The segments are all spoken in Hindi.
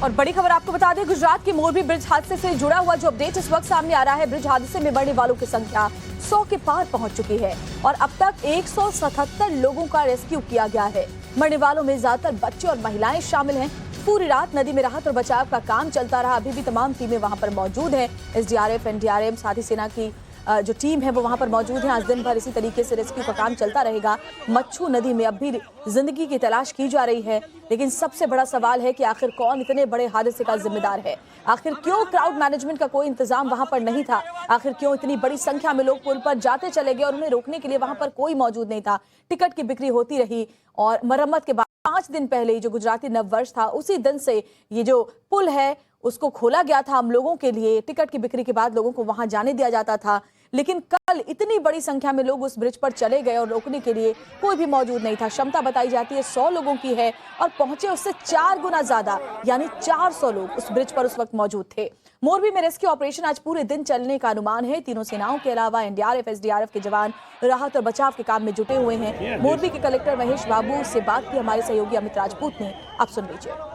और बड़ी खबर आपको बता दें, गुजरात के मोरबी ब्रिज हादसे से जुड़ा हुआ जो अपडेट इस वक्त सामने आ रहा है, ब्रिज हादसे में मरने वालों की संख्या 100 के पार पहुंच चुकी है और अब तक 177 लोगों का रेस्क्यू किया गया है। मरने वालों में ज्यादातर बच्चे और महिलाएं शामिल हैं। पूरी रात नदी में राहत और बचाव का काम चलता रहा। अभी भी तमाम टीमें वहां पर मौजूद हैं। एसडीआरएफ, एनडीआरएफ, साथ ही सेना की जो टीम है वो वहां पर मौजूद है। आज दिन भर इसी तरीके से रेस्क्यू का काम चलता रहेगा। मच्छू नदी में अब भी जिंदगी की तलाश की जा रही है, लेकिन सबसे बड़ा सवाल है कि आखिर कौन इतने बड़े हादसे का जिम्मेदार है। आखिर क्यों क्राउड मैनेजमेंट का कोई इंतजाम वहां पर नहीं था। आखिर क्यों इतनी बड़ी संख्या में लोग पुल पर जाते चले गए और उन्हें रोकने के लिए वहां पर कोई मौजूद नहीं था। टिकट की बिक्री होती रही और मरम्मत के बाद 5 दिन पहले जो गुजराती नववर्ष था उसी दिन से ये जो पुल है उसको खोला गया था हम लोगों के लिए। टिकट की बिक्री के बाद लोगों को वहां जाने दिया जाता था, लेकिन कल इतनी बड़ी संख्या में लोग उस ब्रिज पर चले गए और रोकने के लिए कोई भी मौजूद नहीं था। क्षमता बताई जाती है 100 लोगों की है और पहुंचे उससे 4 गुना ज्यादा, यानी 400 लोग उस ब्रिज पर उस वक्त मौजूद थे। मोरबी में रेस्क्यू ऑपरेशन आज पूरे दिन चलने का अनुमान है। तीनों सेनाओं के अलावा एनडीआरएफ, एसडीआरएफ के जवान राहत और बचाव के काम में जुटे हुए हैं। मोरबी के कलेक्टर महेश बाबू से बात की हमारे सहयोगी अमित राजपूत ने, आप सुन लीजिए।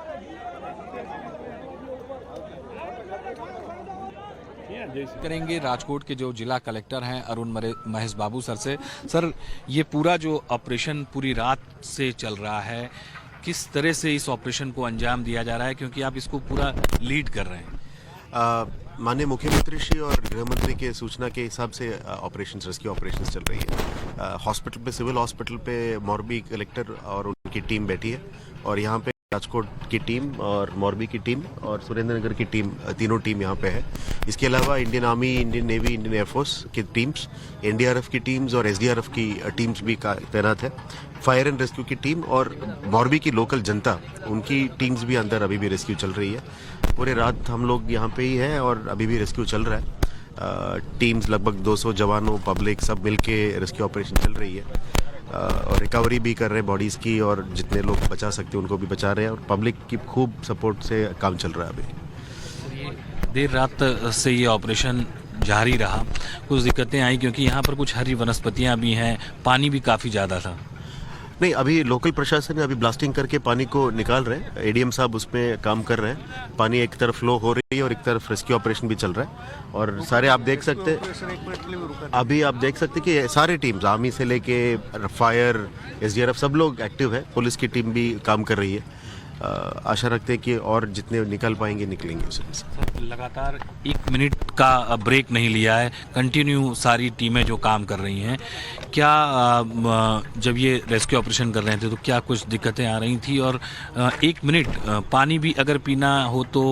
करेंगे राजकोट के जो जिला कलेक्टर हैं अरुण महेश बाबू सर से। सर, ये पूरा जो ऑपरेशन पूरी रात से चल रहा है, किस तरह से इस ऑपरेशन को अंजाम दिया जा रहा है, क्योंकि आप इसको पूरा लीड कर रहे हैं? माननीय मुख्यमंत्री श्री और गृह मंत्री के सूचना के हिसाब से ऑपरेशंस, रेस्क्यू ऑपरेशंस चल रही है। हॉस्पिटल पे, सिविल हॉस्पिटल पे मोरबी कलेक्टर और उनकी टीम बैठी है और यहाँ पे राजकोट की टीम और मोरबी की टीम और सुरेंद्रनगर की टीम, तीनों टीम यहाँ पे है। इसके अलावा Indian army, Indian navy, Indian air force की टीम्स, एनडीआरएफ की टीम्स और एसडीआरएफ की टीम्स भी तैनात है। फायर एंड रेस्क्यू की टीम और मोरबी की लोकल जनता, उनकी टीम्स भी अंदर अभी भी रेस्क्यू चल रही है। पूरे रात हम लोग यहाँ पे ही है और अभी भी रेस्क्यू चल रहा है। टीम्स लगभग 200 जवानों, पब्लिक सब मिलके रेस्क्यू ऑपरेशन चल रही है और रिकवरी भी कर रहे हैं बॉडीज की और जितने लोग बचा सकते हैं उनको भी बचा रहे हैं और पब्लिक की खूब सपोर्ट से काम चल रहा है अभी। देर रात से ये ऑपरेशन जारी रहा, कुछ दिक्कतें आई क्योंकि यहाँ पर कुछ हरी वनस्पतियाँ भी हैं, पानी भी काफ़ी ज़्यादा था। नहीं, अभी लोकल प्रशासन ने अभी ब्लास्टिंग करके पानी को निकाल रहे हैं। एडीएम साहब उसमें काम कर रहे हैं। पानी एक तरफ फ्लो हो रही है और एक तरफ रेस्क्यू ऑपरेशन भी चल रहा है और सारे आप देख सकते, अभी आप देख सकते कि सारे टीम्स, आर्मी से लेके फायर, एसडीआरएफ, सब लोग एक्टिव है। पुलिस की टीम भी काम कर रही है। आशा रखते हैं कि और जितने निकल पाएंगे निकलेंगे उसमें से। लगातार 1 मिनट का ब्रेक नहीं लिया है, कंटिन्यू सारी टीमें जो काम कर रही हैं। क्या जब ये रेस्क्यू ऑपरेशन कर रहे थे तो क्या कुछ दिक्कतें आ रही थी और 1 मिनट पानी भी अगर पीना हो तो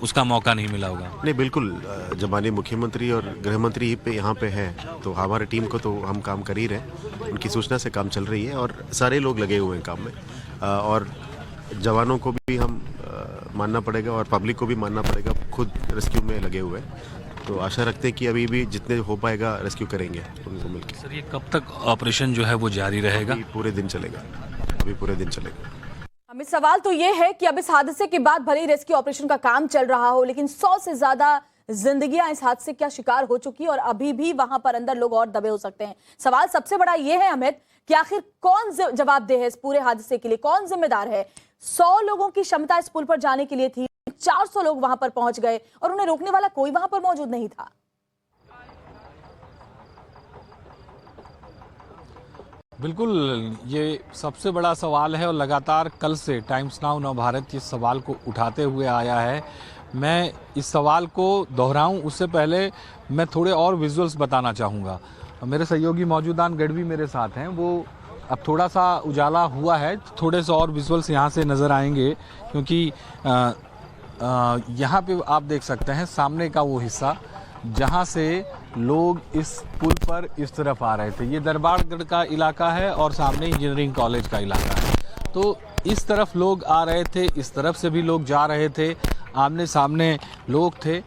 उसका मौका नहीं मिला होगा? नहीं, बिल्कुल। जब माननीय मुख्यमंत्री और गृह मंत्री पे यहाँ पे है तो हमारी टीम को तो हम काम कर ही रहे हैं। उनकी सूचना से काम चल रही है और सारे लोग लगे हुए हैं काम में और जवानों को भी हम मानना पड़ेगा और पब्लिक को भी मानना पड़ेगा, खुद रेस्क्यू में लगे हुए हैं। तो आशा रखते हैं कि अभी भी जितने हो पाएगा रेस्क्यू करेंगे उनको मिलकर। सर, ये कब तक ऑपरेशन जो है वो जारी रहेगा? पूरे दिन चलेगा, अभी पूरे दिन चलेगा। अमित, सवाल तो ये है कि अब इस हादसे के बाद भले ही रेस्क्यू ऑपरेशन का काम चल रहा हो, लेकिन 100 से ज्यादा जिंदगियां इस हादसे का शिकार हो चुकी और अभी भी वहां पर अंदर लोग और दबे हो सकते हैं। सवाल सबसे बड़ा ये है अमित कि आखिर कौन जवाबदेह है इस पूरे हादसे के लिए, कौन जिम्मेदार है? 100 लोगों की क्षमता इस पुल पर जाने के लिए थी, 400 लोग वहां पर पहुंच गए और उन्हें रोकने वाला कोई वहां पर मौजूद नहीं था। बिल्कुल, ये सबसे बड़ा सवाल है और लगातार कल से टाइम्स नाउ नवभारत इस सवाल को उठाते हुए आया है। मैं इस सवाल को दोहराऊं उससे पहले मैं थोड़े और विजुअल्स बताना चाहूँगा। मेरे सहयोगी मौजूदान गढ़वी मेरे साथ हैं, वो अब थोड़ा सा उजाला हुआ है, थोड़े से और विजुअल्स यहाँ से नज़र आएंगे क्योंकि यहाँ पे आप देख सकते हैं सामने का वो हिस्सा जहाँ से लोग इस पुल पर इस तरफ आ रहे थे। ये दरबारगढ़ का इलाका है और सामने इंजीनियरिंग कॉलेज का इलाका है। तो इस तरफ लोग आ रहे थे, इस तरफ से भी लोग जा रहे थे, आमने सामने लोग थे।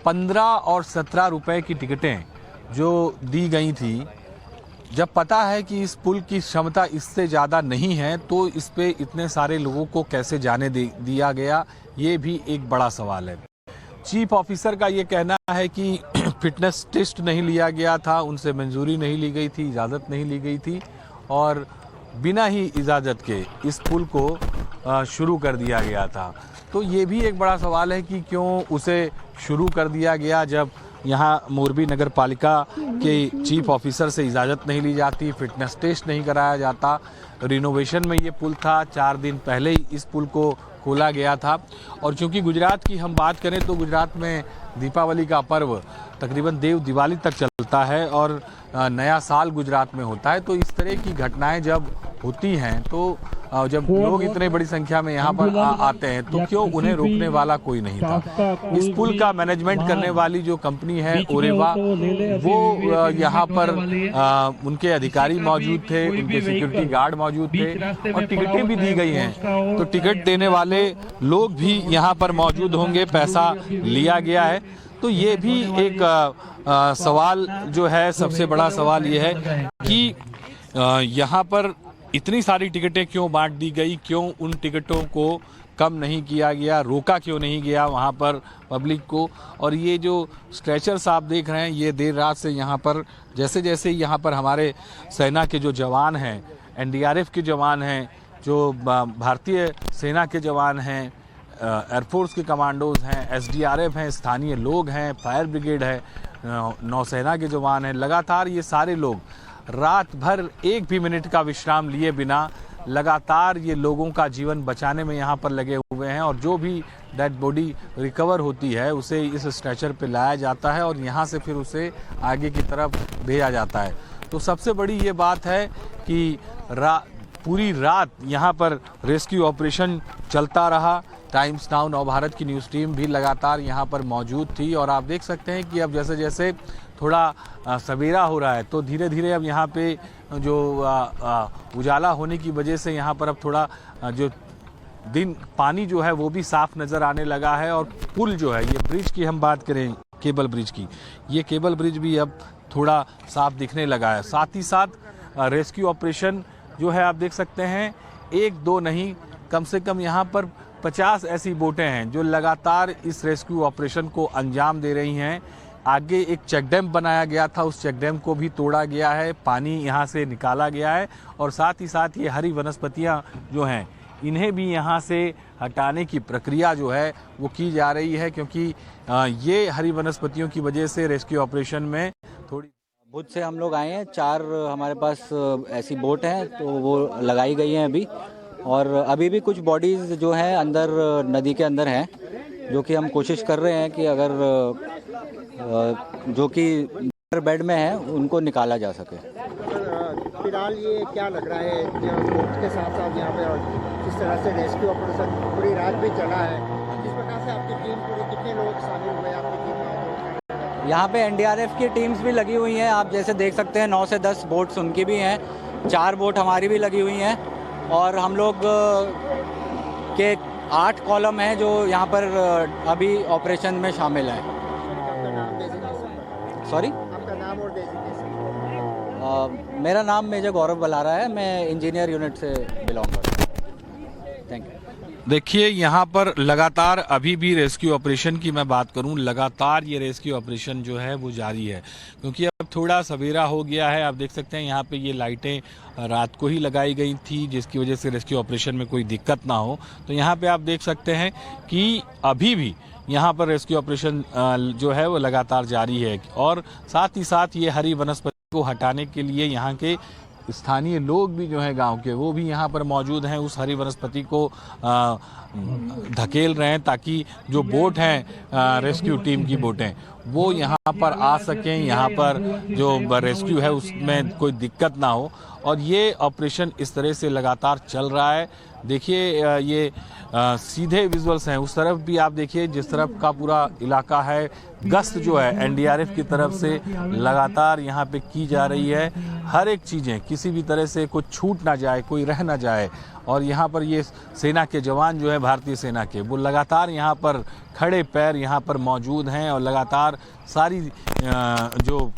15 और 17 रुपए की टिकटें जो दी गई थी, जब पता है कि इस पुल की क्षमता इससे ज़्यादा नहीं है तो इस पे इतने सारे लोगों को कैसे जाने दिया गया, ये भी एक बड़ा सवाल है। चीफ ऑफिसर का ये कहना है कि फिटनेस टेस्ट नहीं लिया गया था, उनसे मंजूरी नहीं ली गई थी, इजाज़त नहीं ली गई थी और बिना ही इजाज़त के इस पुल को शुरू कर दिया गया था। तो ये भी एक बड़ा सवाल है कि क्यों उसे शुरू कर दिया गया जब यहाँ मोरबी नगर पालिका के चीफ ऑफिसर से इजाज़त नहीं ली जाती, फिटनेस टेस्ट नहीं कराया जाता। रिनोवेशन में ये पुल था, 4 दिन पहले ही इस पुल को खोला गया था। और चूंकि गुजरात की हम बात करें तो गुजरात में दीपावली का पर्व तकरीबन देव दिवाली तक चलता है और नया साल गुजरात में होता है। तो इस तरह की घटनाएं जब होती हैं तो जब लोग इतने बड़ी संख्या में यहाँ पर आते हैं तो क्यों उन्हें रोकने वाला कोई नहीं था। इस पुल का मैनेजमेंट करने वाली जो कंपनी है ओरेवा, वो यहाँ पर उनके अधिकारी मौजूद थे, उनके सिक्योरिटी गार्ड मौजूद थे और टिकटें भी दी गई हैं। तो टिकट देने वाले लोग भी यहाँ पर मौजूद होंगे, पैसा लिया गया है। तो ये भी एक सवाल जो है, सबसे बड़ा सवाल ये है कि यहाँ पर इतनी सारी टिकटें क्यों बांट दी गई, क्यों उन टिकटों को कम नहीं किया गया, रोका क्यों नहीं गया वहाँ पर पब्लिक को। और ये जो स्ट्रेचर्स आप देख रहे हैं, ये देर रात से यहाँ पर जैसे जैसे यहाँ पर हमारे सेना के जो जवान हैं, एनडीआरएफ के जवान हैं, जो भारतीय सेना के जवान हैं, एयरफोर्स के कमांडोज हैं, एसडीआरएफ हैं, स्थानीय लोग हैं, फायर ब्रिगेड है, नौसेना के जवान हैं, लगातार ये सारे लोग रात भर एक भी मिनट का विश्राम लिए बिना लगातार ये लोगों का जीवन बचाने में यहाँ पर लगे हुए हैं। और जो भी डेड बॉडी रिकवर होती है उसे इस स्ट्रेचर पे लाया जाता है और यहाँ से फिर उसे आगे की तरफ भेजा जाता है। तो सबसे बड़ी ये बात है कि पूरी रात यहाँ पर रेस्क्यू ऑपरेशन चलता रहा। टाइम्स नाउ नवभारत की न्यूज़ टीम भी लगातार यहाँ पर मौजूद थी और आप देख सकते हैं कि अब जैसे जैसे थोड़ा सवेरा हो रहा है तो धीरे धीरे अब यहाँ पे जो उजाला होने की वजह से यहाँ पर अब थोड़ा जो दिन पानी जो है वो भी साफ नज़र आने लगा है। और पुल जो है, ये ब्रिज की हम बात करें, केबल ब्रिज की, ये केबल ब्रिज भी अब थोड़ा साफ दिखने लगा है। साथ ही साथ रेस्क्यू ऑपरेशन जो है आप देख सकते हैं, 1-2 नहीं, कम से कम यहाँ पर 50 ऐसी बोटें हैं जो लगातार इस रेस्क्यू ऑपरेशन को अंजाम दे रही हैं। आगे एक चेक डैम बनाया गया था, उस चेक डैम को भी तोड़ा गया है, पानी यहाँ से निकाला गया है और साथ ही साथ ये हरी वनस्पतियाँ जो हैं इन्हें भी यहाँ से हटाने की प्रक्रिया जो है वो की जा रही है, क्योंकि ये हरी वनस्पतियों की वजह से रेस्क्यू ऑपरेशन में थोड़ी। भुज से हम लोग आए हैं, 4 हमारे पास ऐसी बोट हैं तो वो लगाई गई हैं अभी। और अभी भी कुछ बॉडीज़ जो हैं अंदर नदी के अंदर हैं, जो कि हम कोशिश कर रहे हैं कि अगर जो कि बेड में है उनको निकाला जा सके। फिलहाल ये क्या लग रहा है बोट के साथ साथ यहाँ पे जिस तरह से रेस्क्यू ऑपरेशन पूरी रात भी चला है, जिस प्रकार से आपकी टीम पूरे कितने लोग शामिल हुए आपकी टीम में? यहाँ पे एनडीआरएफ की टीम्स भी लगी हुई हैं, आप जैसे देख सकते हैं 9 से 10 बोट्स उनकी भी हैं, 4 बोट हमारी भी लगी हुई हैं और हम लोग के 8 कॉलम हैं जो यहाँ पर अभी ऑपरेशन में शामिल हैं। सॉरी, आपका नाम और डेजिग्नेशन? मेरा नाम मेजर गौरव बलारा है, मैं इंजीनियर यूनिट से बिलोंग करता हूँ। Thank you. देखिए यहाँ पर लगातार अभी भी रेस्क्यू ऑपरेशन की मैं बात करूं, लगातार ये रेस्क्यू ऑपरेशन जो है वो जारी है, क्योंकि अब थोड़ा सवेरा हो गया है। आप देख सकते हैं यहाँ पे ये लाइटें रात को ही लगाई गई थी जिसकी वजह से रेस्क्यू ऑपरेशन में कोई दिक्कत ना हो। तो यहाँ पे आप देख सकते हैं कि अभी भी यहाँ पर रेस्क्यू ऑपरेशन जो है वो लगातार जारी है और साथ ही साथ ये हरी वनस्पति को हटाने के लिए यहाँ के स्थानीय लोग भी जो हैं गांव के, वो भी यहाँ पर मौजूद हैं, उस हरी वनस्पति को धकेल रहे हैं ताकि जो बोट हैं रेस्क्यू टीम की बोटें वो यहाँ पर आ सकें, यहाँ पर जो रेस्क्यू है उसमें कोई दिक्कत ना हो। और ये ऑपरेशन इस तरह से लगातार चल रहा है। देखिए ये सीधे विजुअल्स हैं, उस तरफ भी आप देखिए जिस तरफ का पूरा इलाका है, गश्त जो है एनडीआरएफ की तरफ से लगातार यहाँ पे की जा रही है। हर एक चीज़ें किसी भी तरह से कुछ छूट ना जाए, कोई रह ना जाए। और यहाँ पर ये सेना के जवान जो है भारतीय सेना के, वो लगातार यहाँ पर खड़े पैर यहाँ पर मौजूद हैं और लगातार सारी जो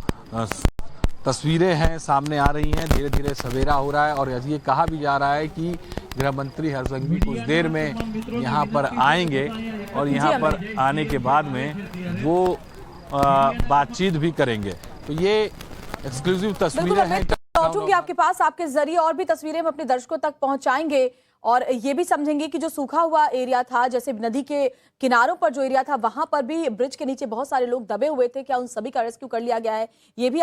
तस्वीरें हैं सामने आ रही हैं। धीरे धीरे सवेरा हो रहा है और ये कहा भी जा रहा है कि गृह मंत्री हर्ष संघवी कुछ देर में यहाँ पर आएंगे और यहाँ पर आने के बाद में वो बातचीत भी करेंगे। तो ये एक्सक्लूसिव तस्वीरें हैं। लौटूंगी आपके पास, आपके जरिए और भी तस्वीरें हम अपने दर्शकों तक पहुंचाएंगे और ये भी समझेंगे कि जो सूखा हुआ एरिया था, जैसे नदी के किनारों पर जो एरिया था, वहां पर भी ब्रिज के नीचे बहुत सारे लोग दबे हुए थे, क्या उन सभी का रेस्क्यू कर लिया गया है, ये भी